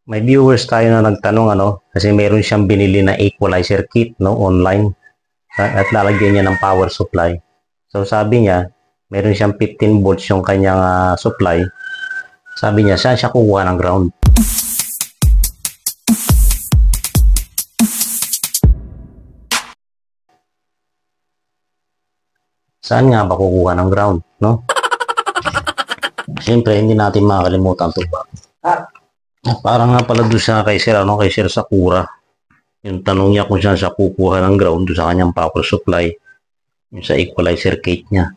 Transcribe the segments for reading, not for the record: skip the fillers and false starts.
May viewers tayo na nagtanong kasi meron siyang binili na equalizer kit online at lalagyan niya ng power supply. So sabi niya, meron siyang 15 volts yung kanyang supply. Sabi niya, saan siya kukuha ng ground? Saan nga ba kukuha ng ground, no? Siyempre, hindi natin makakalimutan ito ba? Parang nga pala doon siya kay Sir Sakura. Yung tanong niya kung saan siya kukuha ng ground doon sa kanyang power supply, yung sa equalizer kit niya.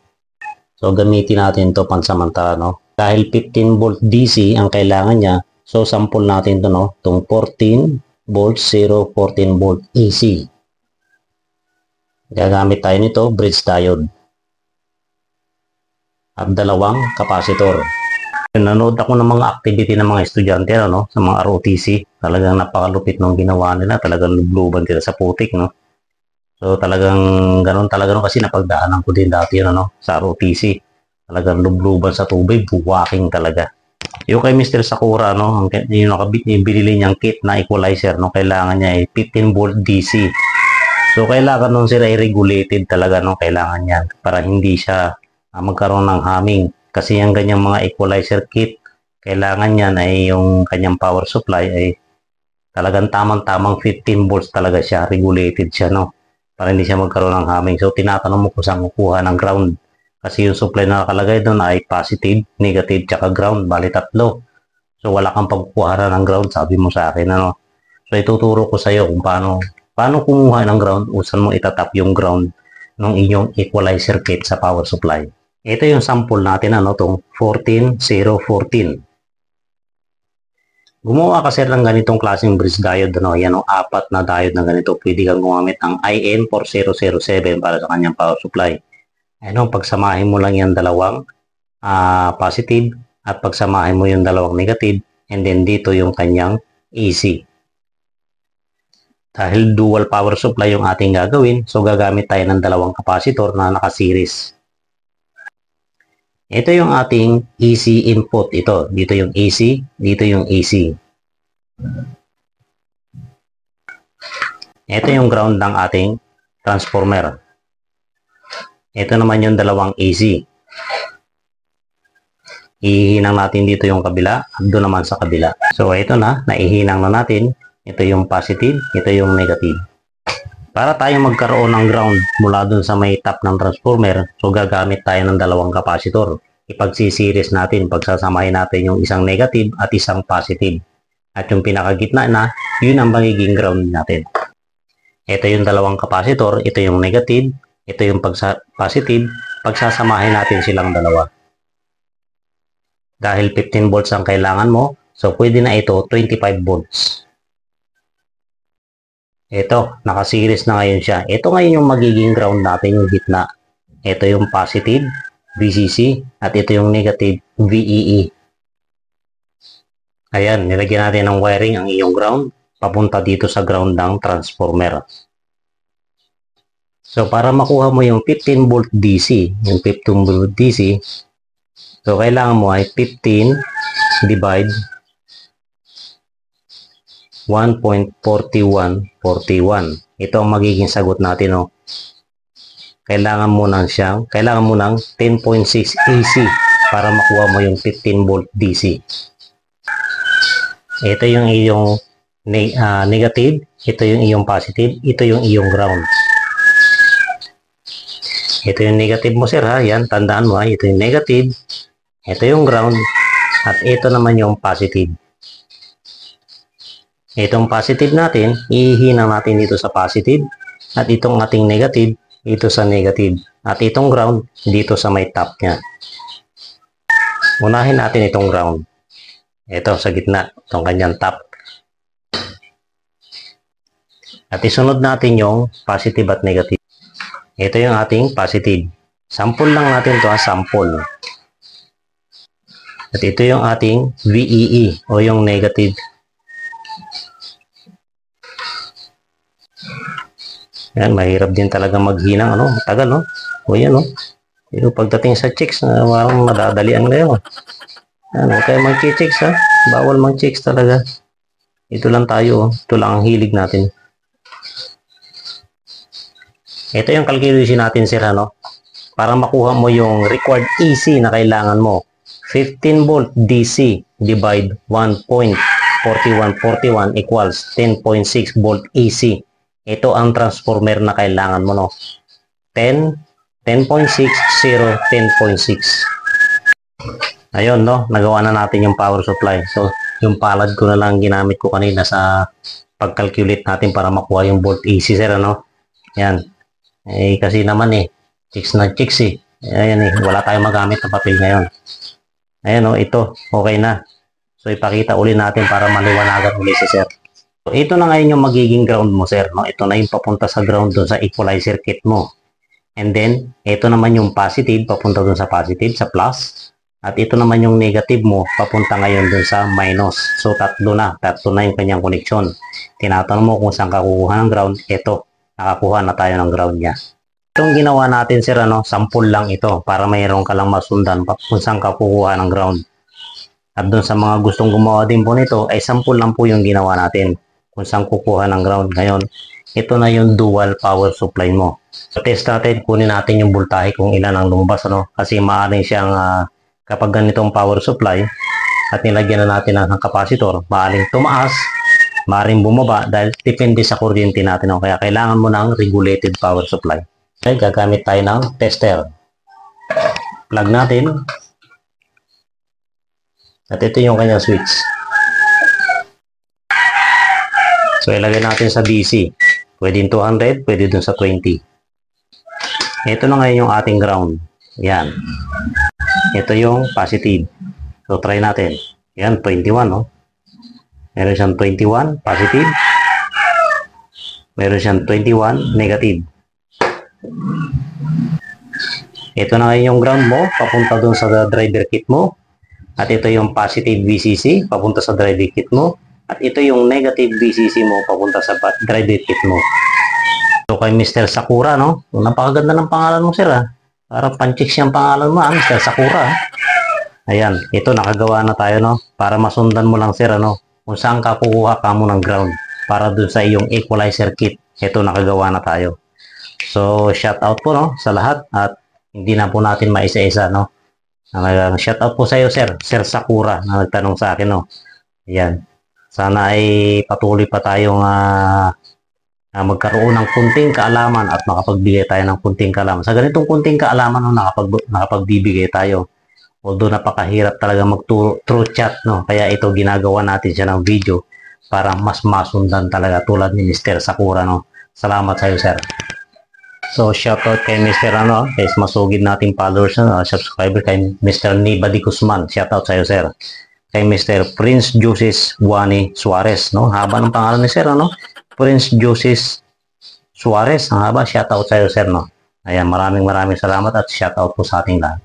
So, gamitin natin to pansamantala, no? Dahil 15 volt DC ang kailangan niya, so sample natin to, no? Itong 14 volts, 0, 14 volt AC. Gagamit tayo nito, bridge diode. At dalawang capacitor. Nanood ako ng mga activity ng mga estudyante sa mga ROTC. Talagang napakalupit ng ginawa nila. Talagang lubluban sila sa putik. So talagang ganun kasi napagdaanan ko din dati sa ROTC. Talagang lubluban sa tubig. Buwaking talaga. Yung kay Mr. Sakura, yung binili niyang kit na equalizer, kailangan niya ay 15 volt DC. So kailangan nun sila i-regulated talaga kailangan niya para hindi siya magkaroon ng humming. Kasi yung ganyang mga equalizer kit, kailangan yan ay yung kanyang power supply ay talagang tamang-tamang 15 volts talaga siya, regulated siya, para hindi siya magkaroon ng humming. So, tinatanong mo kung saan kukuha ng ground. Kasi yung supply na nakalagay doon ay positive, negative, tsaka ground, bali tatlo. So, wala kang pagkukuha ng ground, sabi mo sa akin, So, ituturo ko sa iyo kung paano kumuha ng ground, o saan mo itatap yung ground ng inyong equalizer kit sa power supply. Ito yung sample natin, itong 14014. Gumawa kasi ng ganitong klaseng bridge diode, yan, 4 na diode na ganito. Pwede kang gumamit ng IN4007 para sa kanyang power supply. Pagsamahin mo lang yung dalawang positive at pagsamahin mo yung dalawang negative, and then dito yung kanyang AC. Dahil dual power supply yung ating gagawin, so gagamit tayo ng dalawang capacitor na naka-series. Ito yung ating AC input. Dito yung AC, dito yung AC. Ito yung ground ng ating transformer. Ito naman yung dalawang AC. Ihinang natin dito yung kabila at doon naman sa kabila. So ito na, naihinang na natin. Ito yung positive, ito yung negative. Para tayo magkaroon ng ground mula dun sa may top ng transformer, so gagamit tayo ng dalawang capacitor. Ipagsiseries natin, pagsasamahin natin yung isang negative at isang positive. At yung pinakagitna na, yun ang magiging ground natin. Ito yung dalawang capacitor, ito yung negative, ito yung positive, pagsasamahin natin silang dalawa. Dahil 15 volts ang kailangan mo, so pwede na ito 25 volts. Ito, naka-series na ngayon siya. Ito ngayon yung magiging ground natin, yung gitna. Ito yung positive, VCC, at ito yung negative, VEE. Ayan, nilagyan natin ng wiring ang iyong ground, papunta dito sa ground ng transformer. So, para makuha mo yung 15 volt DC, yung 15 volt DC, so kailangan mo ay 15 divide 1.4141. Ito ang magiging sagot natin, Kailangan mo ng 10.6 AC para makuha mo yung 15 volt DC. Ito yung iyong negative, ito yung iyong positive, ito yung iyong ground. Ito yung negative mo, sir, ha? Yan, tandaan mo, ha? Ito yung negative, ito yung ground, at ito naman yung positive. Itong positive natin, ihihinang natin dito sa positive, at itong ating negative, dito sa negative, at itong ground, dito sa may top niya. Unahin natin itong ground. Ito sa gitna, itong kanyang top. At isunod natin yung positive at negative. Ito yung ating positive. Sample lang natin ito, sample. At ito yung ating VEE o yung negative. Yan, mahirap din talaga maghinang, matagal, O yan, Pero pagdating sa chicks, parang madadalian ngayon, Yan, huwag kayo mag-chicks, ha? Bawal mag-chicks talaga. Ito lang tayo, ito lang ang hilig natin. Ito yung calculation natin, sir, ano? Para makuha mo yung required AC na kailangan mo. 15 volt DC divide 1.4141 equals 10.6 volt AC. Ito ang transformer na kailangan mo, no? 10, 10.6, 0, 10.6. Ayun, no? Nagawa na natin yung power supply. So, yung palad ko na lang ginamit ko kanina sa pag-calculate natin para makuha yung volt AC, sir, ano? Yan. Eh, kasi naman chicks na chicks Ayan wala tayong magamit na papel ngayon. Ayan ito, okay na. So, ipakita uli natin para maliwanagan uli si sir. So, ito na ngayon yung magiging ground mo, sir, no? Ito na yung papunta sa ground doon sa equalizer kit mo. And then, ito naman yung positive, papunta doon sa positive, sa plus. At ito naman yung negative mo, papunta ngayon doon sa minus. So, tatlo na yung kanyang connection. Tinatanong mo kung saan ka kukuha ng ground. Ito, nakakuha na tayo ng ground niya. Itong ginawa natin, sir, sample lang ito para mayroon ka lang masundan kung saan ka kukuha ng ground. At doon sa mga gustong gumawa din po nito, ay sample lang po yung ginawa natin kung saan kukuha ng ground. Ngayon, ito na yung dual power supply mo. So, test natin, kunin natin yung voltahe kung ilan ang lumabas, kasi maaaring siyang kapag ganitong power supply at nilagyan na natin ng capacitor, maaaring tumaas, maaaring bumaba dahil depende sa kuryente natin. Kaya kailangan mo ng regulated power supply. Okay, gagamit tayo ng tester. Plug natin. At ito yung kanyang switch. So, ilagay natin sa DC. Pwede 200, pwede dun sa 20. Ito na ngayon yung ating ground. Yan. Ito yung positive. So, try natin. Yan, 21, no? Meron siyang 21, positive. Meron siyang 21, negative. Ito na ngayon yung ground mo, papunta dun sa driver kit mo. At ito yung positive VCC, papunta sa driver kit mo. At ito yung negative VCC mo, papunta sa driver kit mo. So, kay Mr. Sakura, no? Napakaganda ng pangalan mo, sir, Parang panchicks yung pangalan mo, Mr. Sakura. Ayan, ito nakagawa na tayo, no? Para masundan mo lang, sir, kung saan ka kukuha ka mo ng ground para dun sa iyong equalizer kit. Ito nakagawa na tayo. So, shout out po, no, sa lahat at hindi na po natin maisa-isa, no. Shout out po sa iyo, sir. Sir Sakura na nagtanong sa akin, no. Ayan. Sana ay patuloy pa tayong magkaroon ng kunting kaalaman at makapagbigay tayo ng kunting kaalaman. Sa ganitong kunting kaalaman, no, nakapagbibigay tayo. Although napakahirap talaga magturo through chat, no. Kaya ito ginagawa natin siya ng video para mas masundan talaga tulad ni Mr. Sakura, no. Salamat sa iyo, sir. So, shoutout kay Mr. Kay masugid nating followers, subscriber kay Mr. Nibadi Guzman. Shoutout sa iyo, sir. Kay Mr. Prince Joses Wani Suarez, no? Haba ng pangalan ni sir, Prince Joses Suarez, ang haba. Shoutout sa iyo, sir, no? Ayan, maraming salamat at shoutout po sa ating lahat.